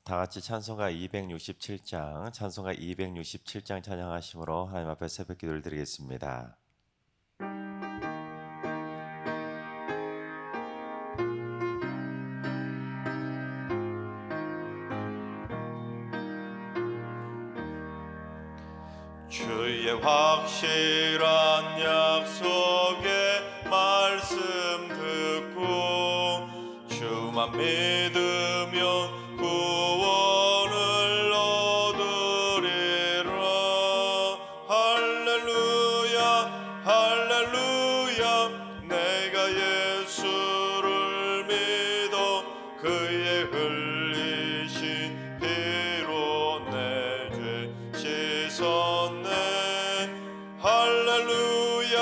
다 같이 찬송가 267장, 찬송가 267장 찬양하심으로 하나님 앞에 새벽 기도를 드리겠습니다. 주의 확실한 약속의 말씀 듣고 주만 믿으면 구원을 얻으리라. 할렐루야 할렐루야. 내가 예수를 믿어 그의 흘리신 피로 내 죄 씻었네. 할렐루야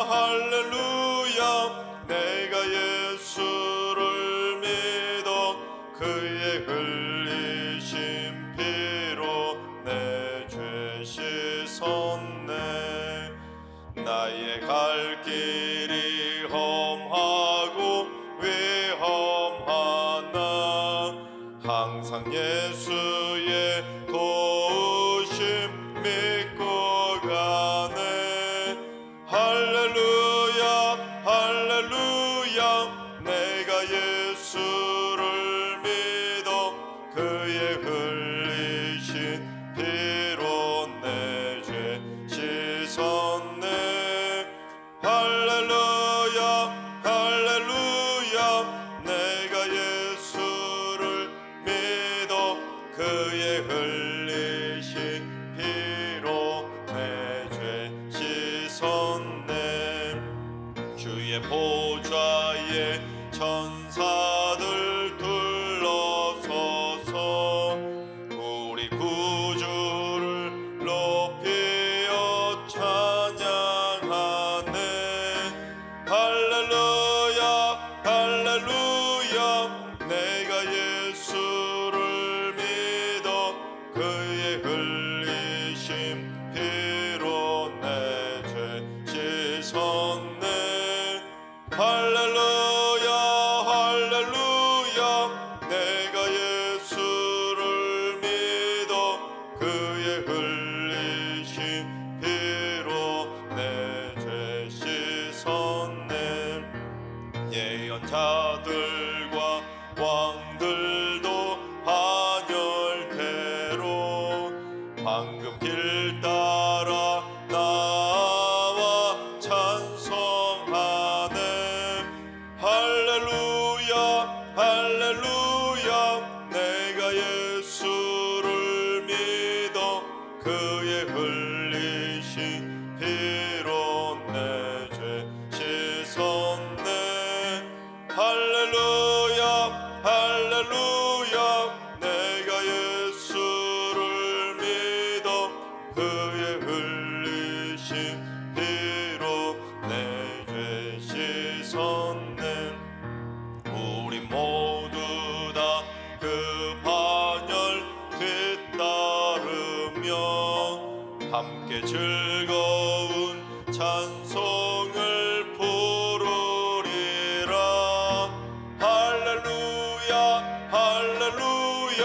할렐루야. 내가 예수를 믿어 그의 흘리신 피로 내 죄 씻었네. 나의 갈 길이 험하고 위험하나 항상 예수의 도우심 믿고 가네. 할렐루야 할렐루야. 내가 예수를 믿어 그의 흘리신 피로 내 죄 씻었네. 할렐루야 할렐루야. 내가 예수를 믿어 그의 흘리신 피로 내 죄 씻었네. 주의 보좌에 천사들 둘러서서 우리 구주를 높이어 찬양하네. 할렐루야 할렐루야. 내가 예수를 믿어 그의 흘리신 피로 내 죄 씻었네. 할렐루야 할렐루야. 내가 예수를 믿어 그의 흘리신 피로 내 죄 씻었네. 예언자들과 왕들도 반열대로 황금 길 따라 나와 찬송하네. 할렐루야 할렐루야. 내가 예수를 믿어 그의 흘리신 피로 내 죄 씻었네. 할렐루야 할렐루야. 내가 예수를 믿어 그의 흘리신 피로 내 죄 씻었네. 우리 모두 다 그 반열 뒤따르며 함께 즐거운 찬송을 부르리라. 할렐루야 할렐루야.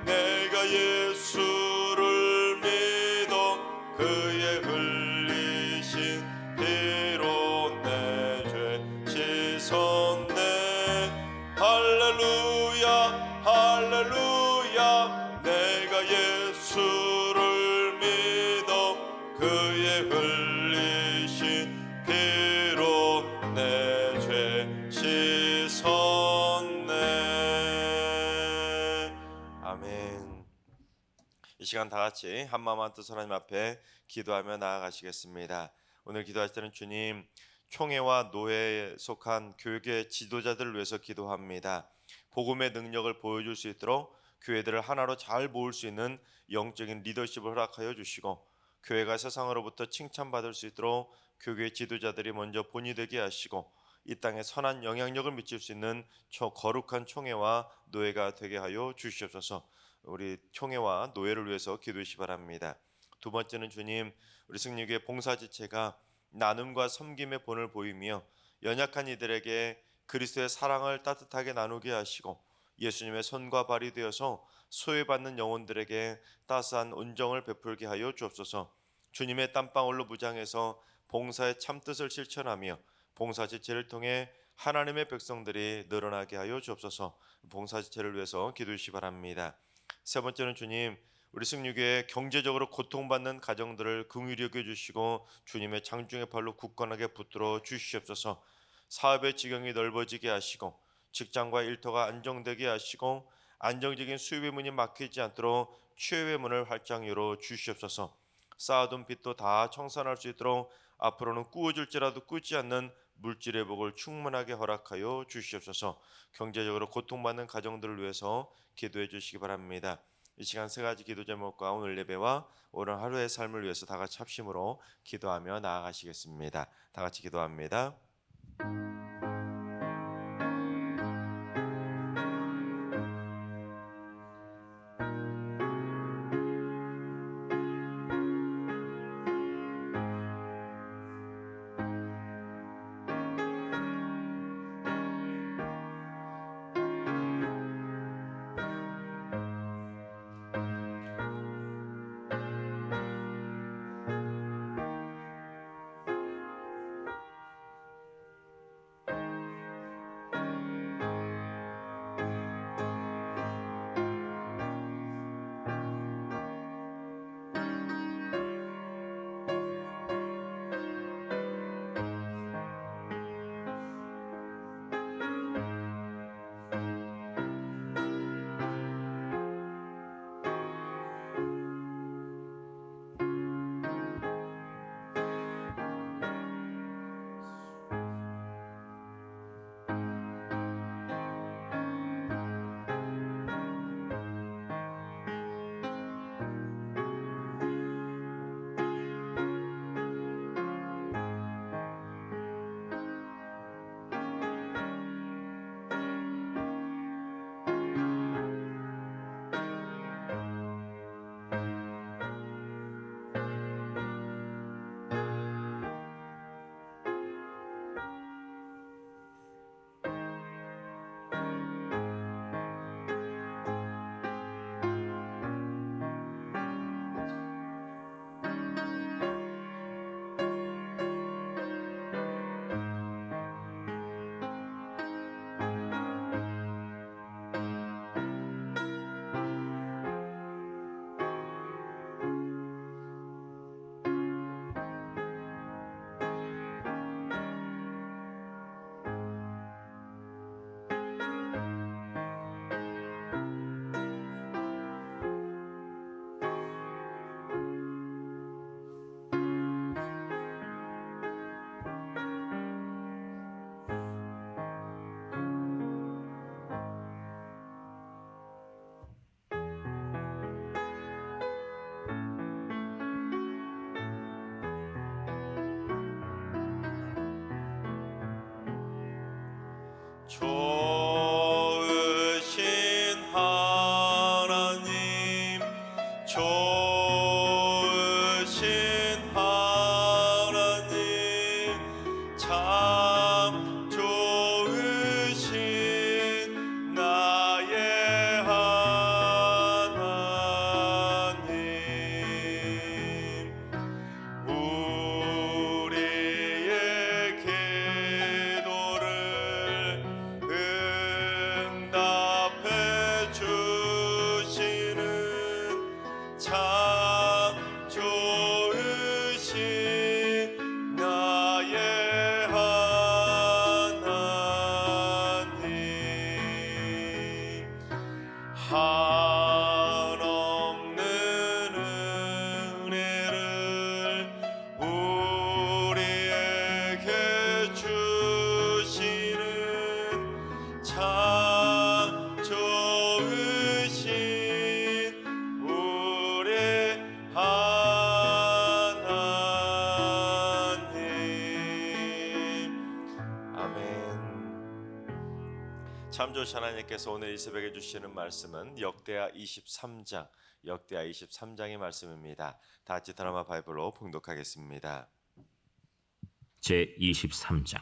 내가 예수를 믿어 그의 흘리신 피로 내 죄 씻었네. 할렐루야 할렐루야. 내가 예수를 믿어 그의 흘리신 피로 내 죄 씻었네. 아멘. 이 시간 다 같이 한마음 한뜻 하나님 앞에 기도하며 나아가시겠습니다. 오늘 기도하실 때는 주님, 총회와 노회에 속한 교육의 지도자들을 위해서 기도합니다. 복음의 능력을 보여줄 수 있도록 교회들을 하나로 잘 모을 수 있는 영적인 리더십을 허락하여 주시고, 교회가 세상으로부터 칭찬받을 수 있도록 교회의 지도자들이 먼저 본이 되게 하시고, 이 땅에 선한 영향력을 미칠 수 있는 거룩한 총회와 노회가 되게 하여 주시옵소서. 우리 총회와 노회를 위해서 기도하시 바랍니다. 두 번째는 주님, 우리 승리교회 봉사지체가 나눔과 섬김의 본을 보이며 연약한 이들에게 그리스도의 사랑을 따뜻하게 나누게 하시고 예수님의 손과 발이 되어서 소외받는 영혼들에게 따스한 온정을 베풀게 하여 주옵소서. 주님의 땀방울로 무장해서 봉사의 참뜻을 실천하며 봉사 지체를 통해 하나님의 백성들이 늘어나게 하여 주옵소서. 봉사 지체를 위해서 기도해 주시기 바랍니다. 세 번째는 주님, 우리 승리교회 경제적으로 고통받는 가정들을 긍휼히 여겨 주시고 주님의 장중의 팔로 굳건하게 붙들어 주시옵소서. 사업의 지경이 넓어지게 하시고 직장과 일터가 안정되게 하시고 안정적인 수입의 문이 막히지 않도록 취업의 문을 활짝 열어 주시옵소서. 쌓아둔 빚도 다 청산할 수 있도록 앞으로는 꾸어질지라도 꾸지 않는 물질의 복을 충만하게 허락하여 주시옵소서. 경제적으로 고통받는 가정들을 위해서 기도해 주시기 바랍니다. 이 시간 세 가지 기도 제목과 오늘 예배와 오늘 하루의 삶을 위해서 다 같이 합심으로 기도하며 나아가시겠습니다. 다 같이 기도합니다. 좋으신 하나님, 좋으신 하나님, 참 좋으신 나의 하나님. 우리의 기도를 응답해 주시는 참 좋으신 나의 하나님. 한없는 은혜를 우리에게 주시는 참 좋으신 우리 하나님. 아멘. 참 좋으신 하나님께서 오늘 이 새벽에 주시는 말씀은 역대하 23장의 말씀입니다. 다 같이 드라마 바이블로 봉독하겠습니다. 제 23장.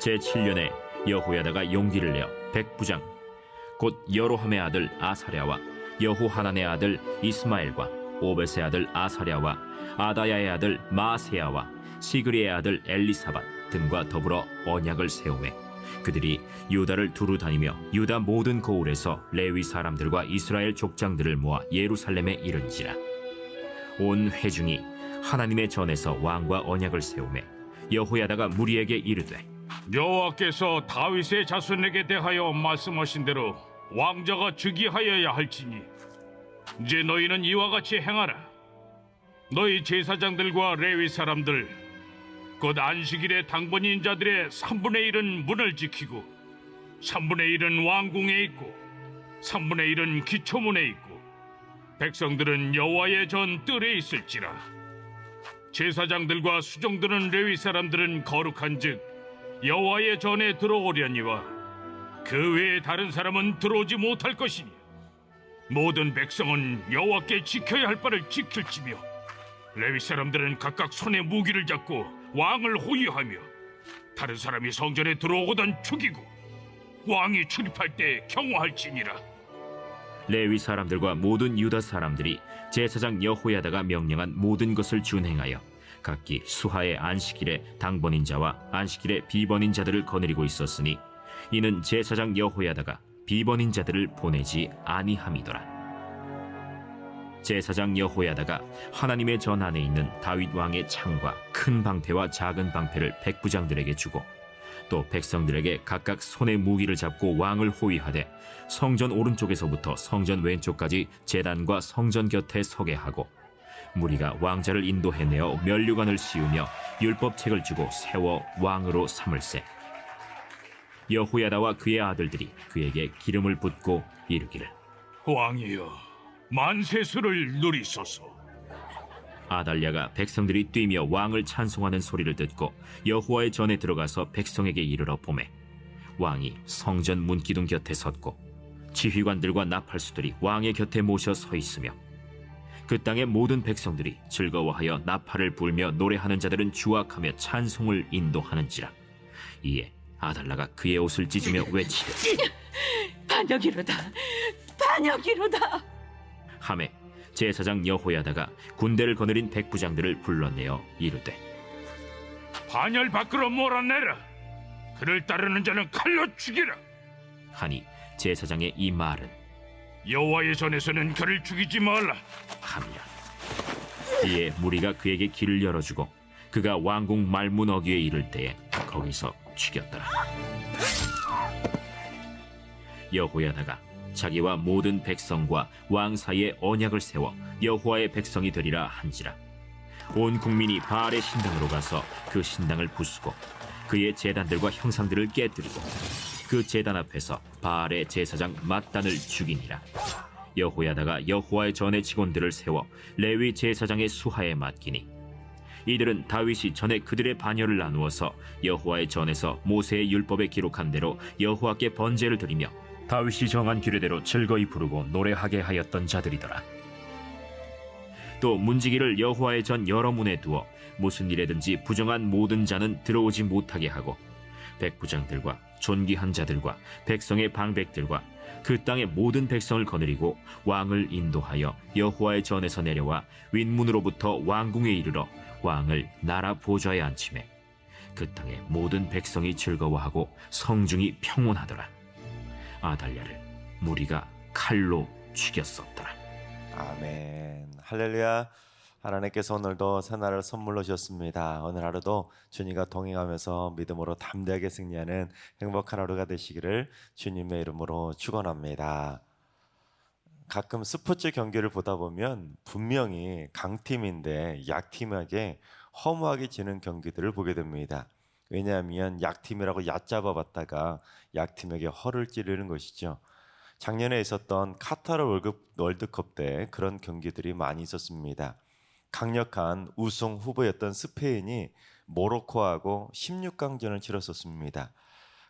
제7년에 여호야다가 용기를 내어 백부장 곧 여로함의 아들 아사랴와 여호하난의 아들 이스마엘과 오벳의 아들 아사랴와 아다야의 아들 마세야와 시그리의 아들 엘리사밧 등과 더불어 언약을 세우매 그들이 유다를 두루 다니며 유다 모든 고을에서 레위 사람들과 이스라엘 족장들을 모아 예루살렘에 이른지라. 온 회중이 하나님의 전에서 왕과 언약을 세우매 여호야다가 무리에게 이르되 여호와께서 다윗의 자손에게 대하여 말씀하신 대로 왕자가 즉위하여야 할지니 이제 너희는 이와 같이 행하라. 너희 제사장들과 레위 사람들 곧 안식일에 당번인 자들의 3분의 1은 문을 지키고 3분의 1은 왕궁에 있고 3분의 1은 기초문에 있고 백성들은 여호와의 전 뜰에 있을지라. 제사장들과 수종드는 레위 사람들은 거룩한즉 여호와의 전에 들어오려니와 그 외에 다른 사람은 들어오지 못할 것이니 모든 백성은 여호와께 지켜야 할 바를 지킬지며 레위 사람들은 각각 손에 무기를 잡고 왕을 호위하며 다른 사람이 성전에 들어오거든 죽이고 왕이 출입할 때 경호할지니라. 레위 사람들과 모든 유다 사람들이 제사장 여호야다가 명령한 모든 것을 준행하여 각기 수하의 안식일에 당번인 자와 안식일에 비번인 자들을 거느리고 있었으니 이는 제사장 여호야다가 비번인 자들을 보내지 아니함이더라. 제사장 여호야다가 하나님의 전 안에 있는 다윗 왕의 창과 큰 방패와 작은 방패를 백부장들에게 주고 또 백성들에게 각각 손에 무기를 잡고 왕을 호위하되 성전 오른쪽에서부터 성전 왼쪽까지 제단과 성전 곁에 서게 하고 무리가 왕자를 인도해내어 면류관을 씌우며 율법책을 주고 세워 왕으로 삼을세. 여호야다와 그의 아들들이 그에게 기름을 붓고 이르기를 왕이여 만세수를 누리소서. 아달랴가 백성들이 뛰며 왕을 찬송하는 소리를 듣고 여호와의 전에 들어가서 백성에게 이르러 보매 왕이 성전 문기둥 곁에 섰고 지휘관들과 나팔수들이 왕의 곁에 모셔 서 있으며 그 땅의 모든 백성들이 즐거워하여 나팔을 불며 노래하는 자들은 주악하며 찬송을 인도하는지라. 이에 아달랴가 그의 옷을 찢으며 외치되 반역이로다, 반역이로다. 하매 제사장 여호야다가 군대를 거느린 백부장들을 불러내어 이르되 반열 밖으로 몰아내라. 그를 따르는 자는 칼로 죽이라. 하니 제사장의 이 말은 여호와의 전에서는 그를 죽이지 말라 함이라. 이에 무리가 그에게 길을 열어주고 그가 왕궁 말문 어귀에 이를 때에 거기서 죽였더라. 여호야다가 자기와 모든 백성과 왕 사이에 언약을 세워 여호와의 백성이 되리라 한지라. 온 국민이 바알의 신당으로 가서 그 신당을 부수고 그의 제단들과 형상들을 깨뜨리고 그 제단 앞에서 바알의 제사장 mat단을 죽이니라. 여호야다가 여호와의 전의 직원들을 세워 레위 제사장의 수하에 맡기니 이들은 다윗이 전에 그들의 반열을 나누어서 여호와의 전에서 모세의 율법에 기록한 대로 여호와께 번제를 드리며 다윗이 정한 규례대로 즐거이 부르고 노래하게 하였던 자들이더라. 또 문지기를 여호와의 전 여러 문에 두어 무슨 일에든지 부정한 모든 자는 들어오지 못하게 하고 백부장들과 존귀한 자들과 백성의 방백들과 그 땅의 모든 백성을 거느리고 왕을 인도하여 여호와의 전에서 내려와 윗문으로부터 왕궁에 이르러 왕을 나라 보좌에 앉히매 그 땅의 모든 백성이 즐거워하고 성중이 평온하더라. 아달랴를 무리가 칼로 죽였었더라. 아멘. 할렐루야. 하나님께서 오늘도 새날을 선물로 주셨습니다. 오늘 하루도 주님과 동행하면서 믿음으로 담대하게 승리하는 행복한 하루가 되시기를 주님의 이름으로 축원합니다. 가끔 스포츠 경기를 보다 보면 분명히 강팀인데 약팀에게 허무하게 지는 경기들을 보게 됩니다. 왜냐하면 약팀이라고 얕잡아 봤다가 약팀에게 허를 찌르는 것이죠. 작년에 있었던 카타르 월드컵 때 그런 경기들이 많이 있었습니다. 강력한 우승 후보였던 스페인이 모로코하고 16강전을 치렀었습니다.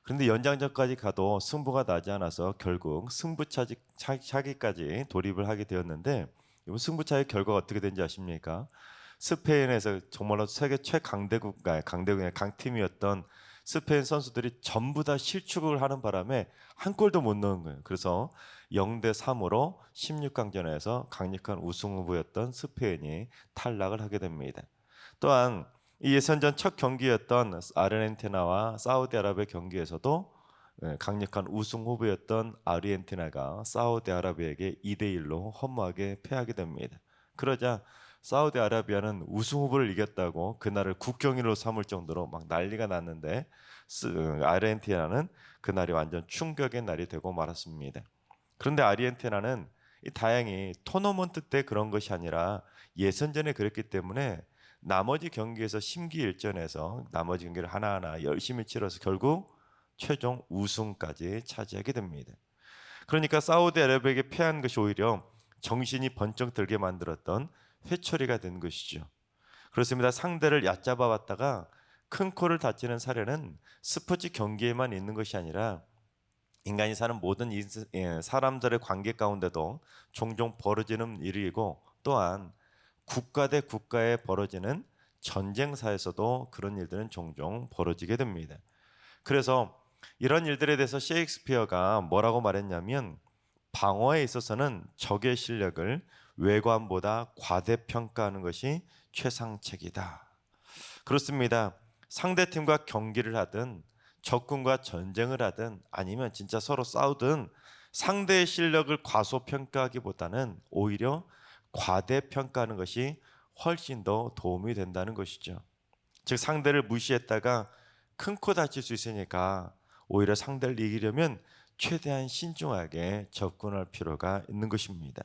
그런데 연장전까지 가도 승부가 나지 않아서 결국 승부차기까지 돌입을 하게 되었는데 이 승부차기 결과가 어떻게 된지 아십니까? 스페인에서 정말로 세계 최강대국의 강팀이었던 스페인 선수들이 전부 다 실축을 하는 바람에 한 골도 못 넣은 거예요. 그래서 0대3으로 16강전에서 강력한 우승 후보였던 스페인이 탈락을 하게 됩니다. 또한 이 예선전 첫 경기였던 아르헨티나와 사우디아라비아 경기에서도 강력한 우승 후보였던 아르헨티나가 사우디아라비아에게 2대1로 허무하게 패하게 됩니다. 그러자 사우디아라비아는 우승 후보를 이겼다고 그날을 국경일로 삼을 정도로 막 난리가 났는데 아르헨티나는 그날이 완전 충격의 날이 되고 말았습니다. 그런데 아르헨티나는 다행히 토너먼트 때 그런 것이 아니라 예선전에 그랬기 때문에 나머지 경기에서 심기일전에서 나머지 경기를 하나하나 열심히 치러서 결국 최종 우승까지 차지하게 됩니다. 그러니까 사우디아라비아에게 패한 것이 오히려 정신이 번쩍 들게 만들었던 회초리가 된 것이죠. 그렇습니다. 상대를 얕잡아 봤다가 큰 코를 다치는 사례는 스포츠 경기에만 있는 것이 아니라 인간이 사는 모든 사람들의 관계 가운데도 종종 벌어지는 일이고, 또한 국가 대 국가에 벌어지는 전쟁사에서도 그런 일들은 종종 벌어지게 됩니다. 그래서 이런 일들에 대해서 셰익스피어가 뭐라고 말했냐면, 방어에 있어서는 적의 실력을 외관보다 과대평가하는 것이 최상책이다. 그렇습니다. 상대팀과 경기를 하든 적군과 전쟁을 하든 아니면 진짜 서로 싸우든 상대의 실력을 과소평가하기보다는 오히려 과대평가하는 것이 훨씬 더 도움이 된다는 것이죠. 즉 상대를 무시했다가 큰 코 다칠 수 있으니까 오히려 상대를 이기려면 최대한 신중하게 접근할 필요가 있는 것입니다.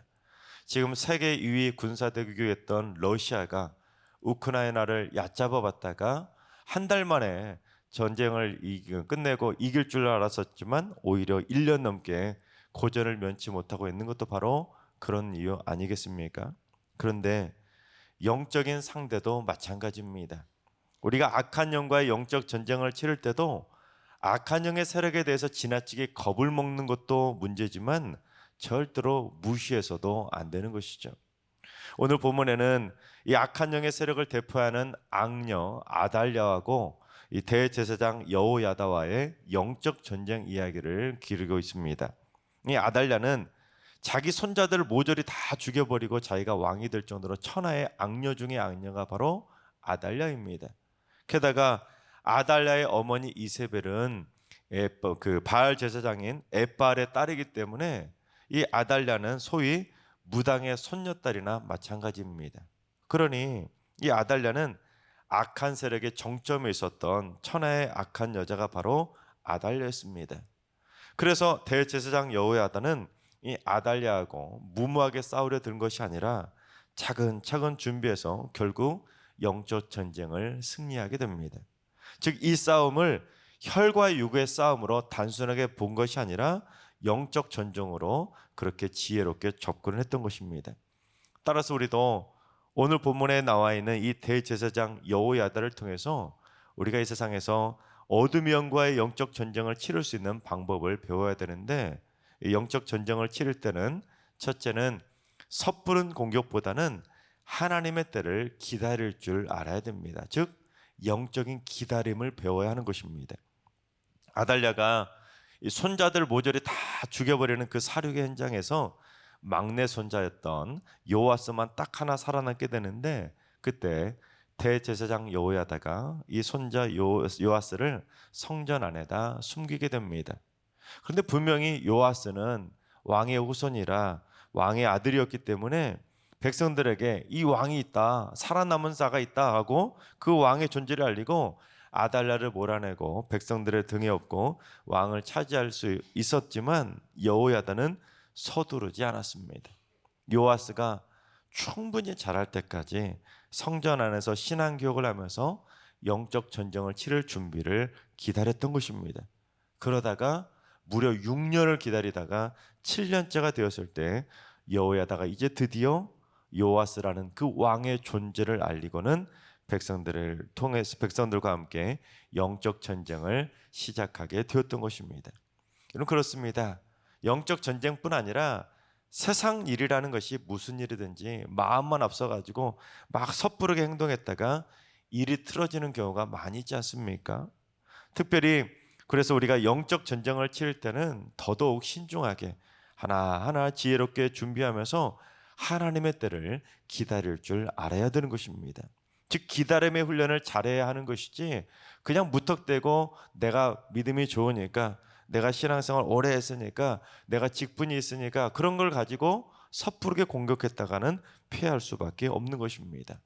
지금 세계 2위 군사대국이었던 러시아가 우크라이나를 얕잡아 봤다가 한 달 만에 전쟁을 끝내고 이길 줄 알았었지만 오히려 1년 넘게 고전을 면치 못하고 있는 것도 바로 그런 이유 아니겠습니까? 그런데 영적인 상대도 마찬가지입니다. 우리가 악한 영과의 영적 전쟁을 치를 때도 악한 영의 세력에 대해서 지나치게 겁을 먹는 것도 문제지만 절대로 무시해서도 안 되는 것이죠. 오늘 본문에는 이 악한 영의 세력을 대표하는 악녀 아달랴하고 이 대제사장 여호야다와의 영적 전쟁 이야기를 기르고 있습니다. 이 아달랴는 자기 손자들을 모조리 다 죽여버리고 자기가 왕이 될 정도로 천하의 악녀 중의 악녀가 바로 아달랴입니다. 게다가 아달랴의 어머니 이세벨은 그 바알 제사장인 엣바알의 딸이기 때문에 이 아달랴는 소위 무당의 손녀딸이나 마찬가지입니다. 그러니 이 아달랴는 악한 세력의 정점에 있었던 천하의 악한 여자가 바로 아달랴였습니다. 그래서 대제사장 여호야다는 이 아달랴하고 무모하게 싸우려 든 것이 아니라 차근차근 준비해서 결국 영적 전쟁을 승리하게 됩니다. 즉 이 싸움을 혈과 육의 싸움으로 단순하게 본 것이 아니라 영적 전쟁으로 그렇게 지혜롭게 접근을 했던 것입니다. 따라서 우리도 오늘 본문에 나와 있는 이 대제사장 여호야다를 통해서 우리가 이 세상에서 어둠의 영과의 영적 전쟁을 치를 수 있는 방법을 배워야 되는데, 이 영적 전쟁을 치를 때는 첫째는 섣부른 공격보다는 하나님의 때를 기다릴 줄 알아야 됩니다. 즉 영적인 기다림을 배워야 하는 것입니다. 아달랴가 이 손자들 모조리 다 죽여버리는 그 사륙의 현장에서 막내 손자였던 요아스만 딱 하나 살아남게 되는데, 그때 대제사장 여호야다가 이 손자 요아스를 성전 안에다 숨기게 됩니다. 그런데 분명히 요아스는 왕의 후손이라 왕의 아들이었기 때문에 백성들에게 이 왕이 있다, 살아남은 자가 있다 하고 그 왕의 존재를 알리고 아달랴를 몰아내고 백성들의 등에 업고 왕을 차지할 수 있었지만 여호야다는 서두르지 않았습니다. 요아스가 충분히 자랄 때까지 성전 안에서 신앙교육을 하면서 영적 전쟁을 치를 준비를 기다렸던 것입니다. 그러다가 무려 6년을 기다리다가 7년째가 되었을 때 여호야다가 이제 드디어 요아스라는 그 왕의 존재를 알리고는 백성들을 통해서 백성들과 함께 영적 전쟁을 시작하게 되었던 것입니다. 여러분, 그렇습니다. 영적 전쟁뿐 아니라 세상 일이라는 것이 무슨 일이든지 마음만 앞서가지고 막 섣부르게 행동했다가 일이 틀어지는 경우가 많이 있지 않습니까? 특별히 그래서 우리가 영적 전쟁을 치를 때는 더더욱 신중하게 하나하나 지혜롭게 준비하면서 하나님의 때를 기다릴 줄 알아야 되는 것입니다. 즉 기다림의 훈련을 잘해야 하는 것이지 그냥 무턱대고 내가 믿음이 좋으니까 내가 신앙생활 오래 했으니까 내가 직분이 있으니까 그런 걸 가지고 섣부르게 공격했다가는 피할 수밖에 없는 것입니다.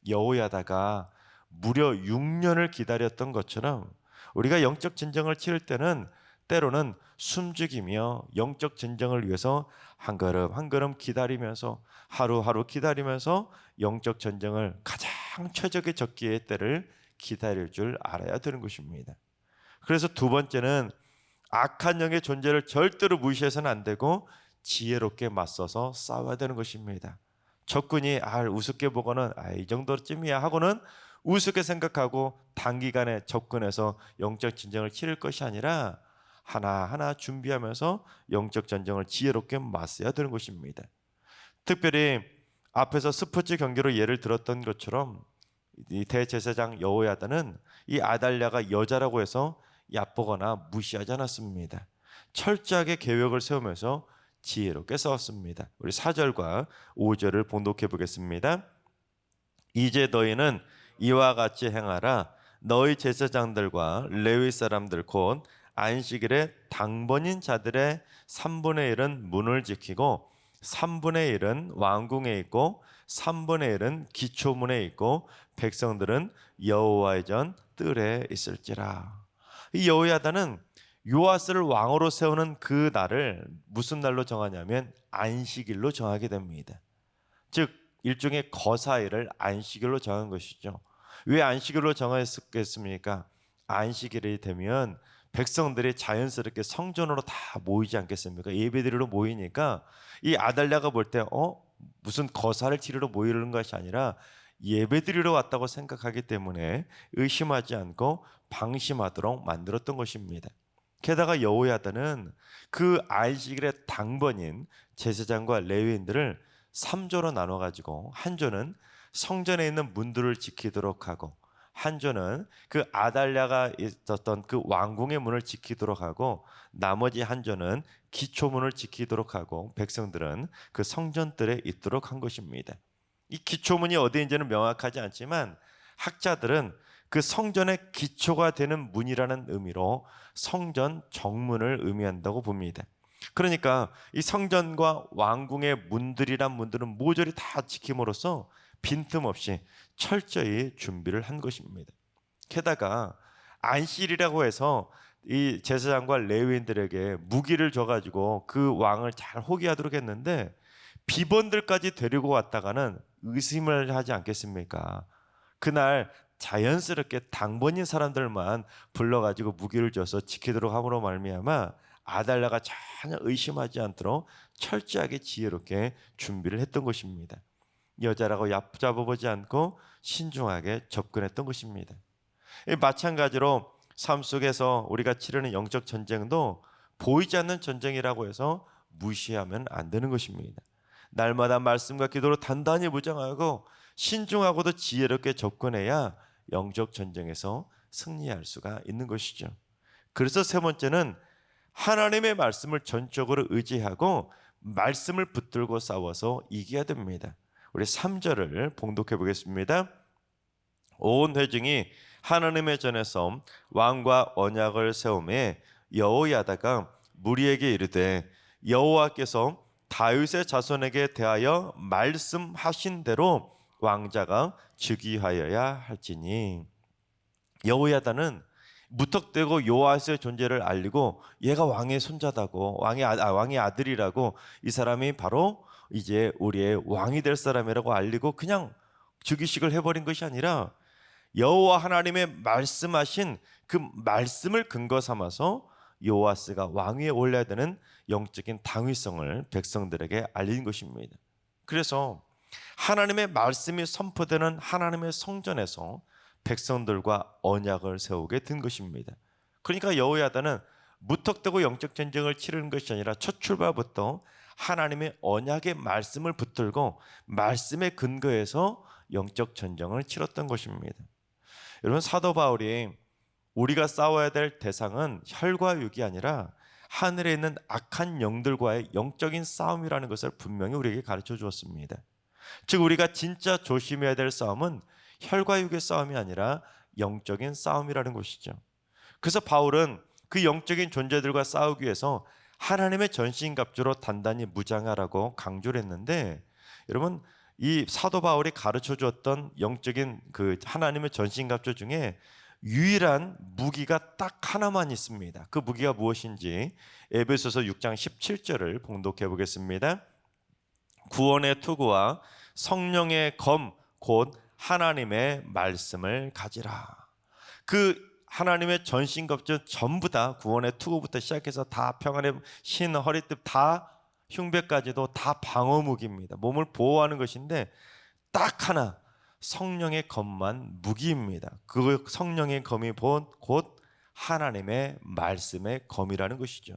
여호야다가 무려 6년을 기다렸던 것처럼 우리가 영적 전쟁을 치를 때는 때로는 숨죽이며 영적 전쟁을 위해서 한 걸음 한 걸음 기다리면서 하루하루 기다리면서 영적 전쟁을 가장 최적의 적기의 때를 기다릴 줄 알아야 되는 것입니다. 그래서 두 번째는 악한 영의 존재를 절대로 무시해서는 안 되고 지혜롭게 맞서서 싸워야 되는 것입니다. 적군이 우습게 보고는 이 정도쯤이야 하고는 우습게 생각하고 단기간에 접근해서 영적 전쟁을 치를 것이 아니라 하나하나 준비하면서 영적 전쟁을 지혜롭게 맞서야 되는 것입니다. 특별히 앞에서 스포츠 경기로 예를 들었던 것처럼 이 대제사장 여호야다는 이 아달랴가 여자라고 해서 얕보거나 무시하지 않았습니다. 철저하게 계획을 세우면서 지혜롭게 싸웠습니다. 우리 4절과 5절을 봉독해 보겠습니다. 이제 너희는 이와 같이 행하라. 너희 제사장들과 레위 사람들 곧 안식일에 당번인 자들의 3분의 1은 문을 지키고 3분의 1은 왕궁에 있고 3분의 1은 기초문에 있고 백성들은 여호와의 전 뜰에 있을지라. 이 여호야다는 요아스를 왕으로 세우는 그 날을 무슨 날로 정하냐면 안식일로 정하게 됩니다. 즉 일종의 거사일을 안식일로 정한 것이죠. 왜 안식일로 정했겠습니까? 안식일이 되면 백성들이 자연스럽게 성전으로 다 모이지 않겠습니까? 예배드리러 모이니까 이 아달랴가 볼 때 무슨 거사를 치르러 모이는 것이 아니라 예배드리러 왔다고 생각하기 때문에 의심하지 않고 방심하도록 만들었던 것입니다. 게다가 여호야다는 그 안식일의 당번인 제사장과 레위인들을 3조로 나눠 가지고 한 조는 성전에 있는 문들을 지키도록 하고 한 조는 그 아달랴가 있었던 그 왕궁의 문을 지키도록 하고 나머지 한 조는 기초문을 지키도록 하고 백성들은 그 성전뜰에 있도록 한 것입니다. 이 기초문이 어디인지는 명확하지 않지만 학자들은 그 성전의 기초가 되는 문이라는 의미로 성전 정문을 의미한다고 봅니다. 그러니까 이 성전과 왕궁의 문들이란 문들은 모조리 다 지킴으로써 빈틈없이 철저히 준비를 한 것입니다. 게다가 안식일이라고 해서 이 제사장과 레위인들에게 무기를 줘가지고 그 왕을 잘 호기하도록 했는데 비번들까지 데리고 왔다가는 의심을 하지 않겠습니까? 그날 자연스럽게 당번인 사람들만 불러가지고 무기를 줘서 지키도록 함으로 말미암아 아달랴가 전혀 의심하지 않도록 철저하게 지혜롭게 준비를 했던 것입니다. 여자라고 얕잡아보지 않고 신중하게 접근했던 것입니다. 마찬가지로 삶 속에서 우리가 치르는 영적 전쟁도 보이지 않는 전쟁이라고 해서 무시하면 안 되는 것입니다. 날마다 말씀과 기도로 단단히 무장하고 신중하고도 지혜롭게 접근해야 영적 전쟁에서 승리할 수가 있는 것이죠. 그래서 세 번째는 하나님의 말씀을 전적으로 의지하고 말씀을 붙들고 싸워서 이겨야 됩니다. 우리 3절을 봉독해 보겠습니다. 온 회중이 하나님의 전에서 왕과 언약을 세우매 여호야다가 무리에게 이르되 여호와께서 다윗의 자손에게 대하여 말씀하신 대로 왕자가 즉위하여야 할지니. 여호야다는 무턱대고 요아스의 존재를 알리고 얘가 왕의 손자다고 왕의 아들이라고 이 사람이 바로 이제 우리의 왕이 될 사람이라고 알리고 그냥 즉위식을 해버린 것이 아니라 여호와 하나님의 말씀하신 그 말씀을 근거 삼아서 요아스가 왕위에 올라야 되는 영적인 당위성을 백성들에게 알린 것입니다. 그래서 하나님의 말씀이 선포되는 하나님의 성전에서 백성들과 언약을 세우게 된 것입니다. 그러니까 여호야다는 무턱대고 영적 전쟁을 치르는 것이 아니라 첫 출발부터 하나님의 언약의 말씀을 붙들고 말씀에 근거해서 영적 전쟁을 치렀던 것입니다. 여러분 사도 바울이 우리가 싸워야 될 대상은 혈과 육이 아니라 하늘에 있는 악한 영들과의 영적인 싸움이라는 것을 분명히 우리에게 가르쳐 주었습니다. 즉 우리가 진짜 조심해야 될 싸움은 혈과 육의 싸움이 아니라 영적인 싸움이라는 것이죠. 그래서 바울은 그 영적인 존재들과 싸우기 위해서 하나님의 전신갑주로 단단히 무장하라고 강조를 했는데, 여러분 이 사도 바울이 가르쳐 주었던 영적인 그 하나님의 전신갑주 중에 유일한 무기가 딱 하나만 있습니다. 그 무기가 무엇인지 에베소서 6장 17절을 봉독해 보겠습니다. 구원의 투구와 성령의 검 곧 하나님의 말씀을 가지라. 그 하나님의 전신갑주 전부 다 구원의 투구부터 시작해서 다 평안의 신, 허리띠 다 흉배까지도 다 방어무기입니다. 몸을 보호하는 것인데 딱 하나 성령의 검만 무기입니다. 그 성령의 검이 곧 하나님의 말씀의 검이라는 것이죠.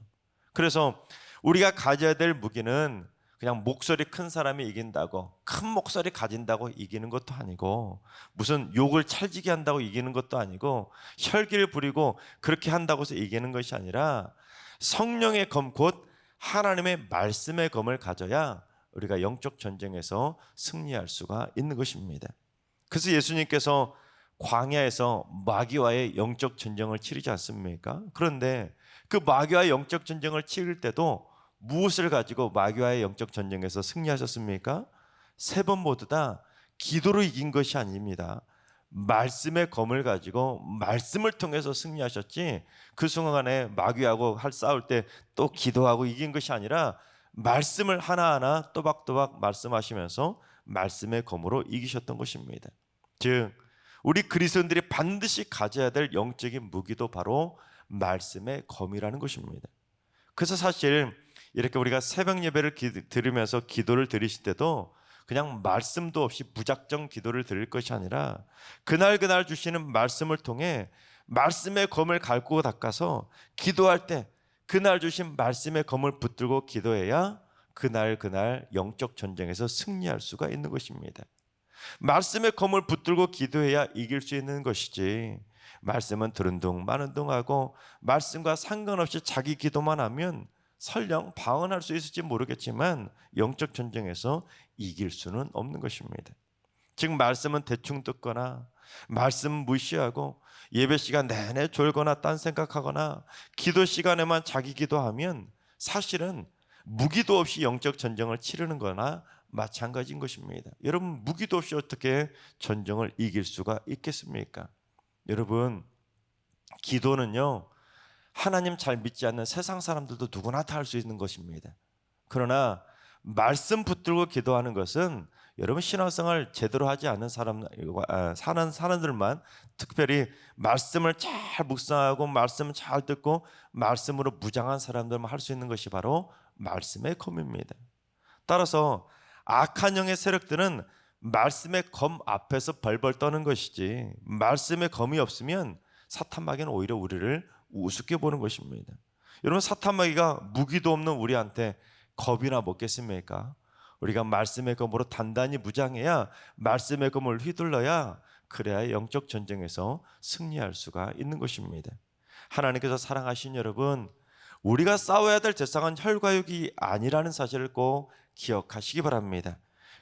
그래서 우리가 가져야 될 무기는 그냥 목소리 큰 사람이 이긴다고, 큰 목소리 가진다고 이기는 것도 아니고, 무슨 욕을 찰지게 한다고 이기는 것도 아니고, 혈기를 부리고 그렇게 한다고 해서 이기는 것이 아니라 성령의 검 곧 하나님의 말씀의 검을 가져야 우리가 영적 전쟁에서 승리할 수가 있는 것입니다. 그래서 예수님께서 광야에서 마귀와의 영적 전쟁을 치르지 않습니까? 그런데 그 마귀와의 영적 전쟁을 치를 때도 무엇을 가지고 마귀와의 영적 전쟁에서 승리하셨습니까? 3번 모두 다 기도로 이긴 것이 아닙니다. 말씀의 검을 가지고 말씀을 통해서 승리하셨지, 그 순간에 마귀하고 싸울 때 또 기도하고 이긴 것이 아니라 말씀을 하나하나 또박또박 말씀하시면서 말씀의 검으로 이기셨던 것입니다. 즉 우리 그리스도인들이 반드시 가져야 될 영적인 무기도 바로 말씀의 검이라는 것입니다. 그래서 사실 이렇게 우리가 새벽 예배를 들으면서 기도를 드리실 때도 그냥 말씀도 없이 무작정 기도를 드릴 것이 아니라 그날 주시는 말씀을 통해 말씀의 검을 갈고 닦아서 기도할 때 그날 주신 말씀의 검을 붙들고 기도해야 그날 영적 전쟁에서 승리할 수가 있는 것입니다. 말씀의 검을 붙들고 기도해야 이길 수 있는 것이지, 말씀은 들은 둥 마는 둥 하고 말씀과 상관없이 자기 기도만 하면 설령 방언할 수 있을지 모르겠지만 영적 전쟁에서 이길 수는 없는 것입니다. 즉 말씀은 대충 듣거나 말씀 무시하고 예배 시간 내내 졸거나 딴 생각하거나 기도 시간에만 자기 기도하면 사실은 무기도 없이 영적 전쟁을 치르는 거나 마찬가지인 것입니다. 여러분 무기도 없이 어떻게 전쟁을 이길 수가 있겠습니까? 여러분 기도는요, 하나님 잘 믿지 않는 세상 사람들도 누구나 다 할 수 있는 것입니다. 그러나 말씀 붙들고 기도하는 것은 여러분 신앙생활 제대로 하지 않는 사람들만, 특별히 말씀을 잘 묵상하고 말씀을 잘 듣고 말씀으로 무장한 사람들만 할 수 있는 것이 바로 말씀의 검입니다. 따라서 악한 영의 세력들은 말씀의 검 앞에서 벌벌 떠는 것이지, 말씀의 검이 없으면 사탄 마귀는 오히려 우리를 우습게 보는 것입니다. 여러분 사탄 마귀가 무기도 없는 우리한테 겁이나 먹겠습니까? 우리가 말씀의 검으로 단단히 무장해야, 말씀의 검을 휘둘러야, 그래야 영적 전쟁에서 승리할 수가 있는 것입니다. 하나님께서 사랑하신 여러분, 우리가 싸워야 될 대상은 혈과 육이 아니라는 사실을 꼭 기억하시기 바랍니다.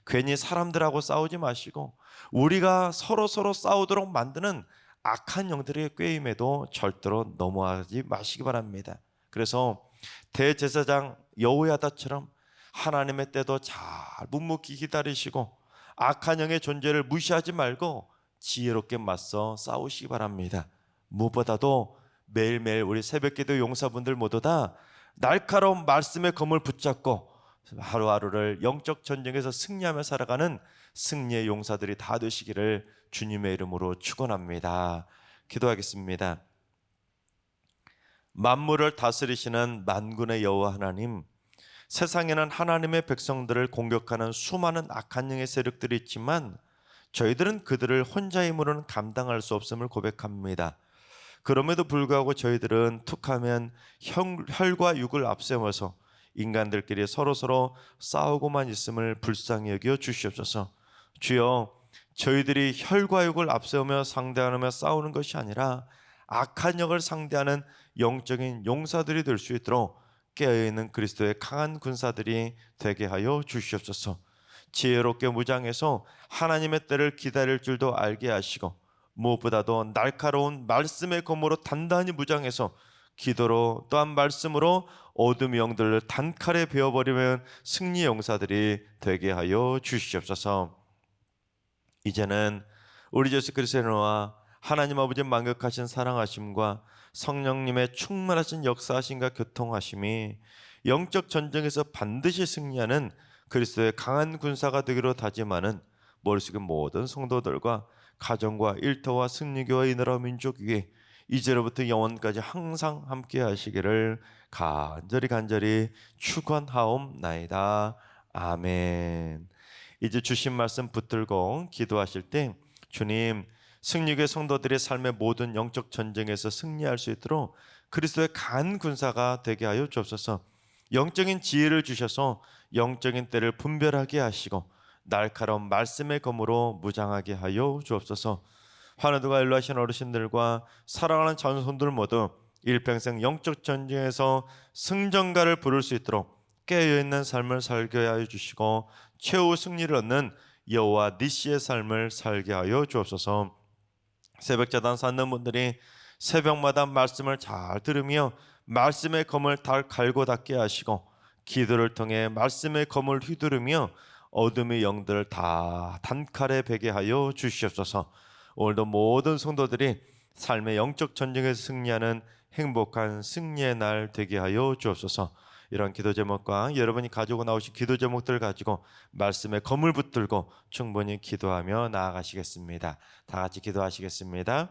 괜히 사람들하고 싸우지 마시고 우리가 서로 싸우도록 만드는 악한 영들의 꾀임에도 절대로 넘어가지 마시기 바랍니다. 그래서 대제사장 여호야다처럼 하나님의 때도 잘 묵묵히 기다리시고 악한 영의 존재를 무시하지 말고 지혜롭게 맞서 싸우시기 바랍니다. 무엇보다도 매일매일 우리 새벽기도 용사분들 모두 다 날카로운 말씀의 검을 붙잡고 하루하루를 영적 전쟁에서 승리하며 살아가는 승리의 용사들이 다 되시기를 주님의 이름으로 축원합니다. 기도하겠습니다. 만물을 다스리시는 만군의 여호와 하나님, 세상에는 하나님의 백성들을 공격하는 수많은 악한 영의 세력들이 있지만 저희들은 그들을 혼자의 힘으로는 감당할 수 없음을 고백합니다. 그럼에도 불구하고 저희들은 툭하면 혈과 육을 앞세워서 인간들끼리 서로 싸우고만 있음을 불쌍히 여겨 주시옵소서. 주여, 저희들이 혈과 육을 앞세우며 상대하며 싸우는 것이 아니라 악한 영을 상대하는 영적인 용사들이 될 수 있도록 깨어있는 그리스도의 강한 군사들이 되게 하여 주시옵소서. 지혜롭게 무장해서 하나님의 때를 기다릴 줄도 알게 하시고, 무엇보다도 날카로운 말씀의 검으로 단단히 무장해서 기도로 또한 말씀으로 어둠의 영들을 단칼에 베어버리면 승리 용사들이 되게 하여 주시옵소서. 이제는 우리 예수 그리스도의 은혜와 하나님 아버지의 만극하신 사랑하심과 성령님의 충만하신 역사하심과 교통하심이 영적 전쟁에서 반드시 승리하는 그리스도의 강한 군사가 되기로 다짐하는 머릿속의 모든 성도들과 가정과 일터와 승리교와 이 나라 민족 위에 이제로부터 영원까지 항상 함께 하시기를 간절히 축원하옵나이다. 아멘. 이제 주신 말씀 붙들고 기도하실 때 주님, 승리교회 성도들의 삶의 모든 영적 전쟁에서 승리할 수 있도록 그리스도의 강한 군사가 되게 하여 주옵소서. 영적인 지혜를 주셔서 영적인 때를 분별하게 하시고 날카로운 말씀의 검으로 무장하게 하여 주옵소서. 환우들과 일러하신 어르신들과 사랑하는 자손들 모두 일평생 영적 전쟁에서 승전가를 부를 수 있도록 깨어있는 삶을 살게 하여 주시고 최후 승리를 얻는 여호와 니시의 삶을 살게 하여 주옵소서. 새벽자단 쌓는 분들이 새벽마다 말씀을 잘 들으며 말씀의 검을 달 갈고 닦게 하시고 기도를 통해 말씀의 검을 휘두르며 어둠의 영들을 다 단칼에 베게 하여 주시옵소서. 오늘도 모든 성도들이 삶의 영적 전쟁에서 승리하는 행복한 승리의 날 되게 하여 주옵소서. 이런 기도 제목과 여러분이 가지고 나오신 기도 제목들을 가지고 말씀에 검을 붙들고 충분히 기도하며 나아가시겠습니다. 다 같이 기도하시겠습니다.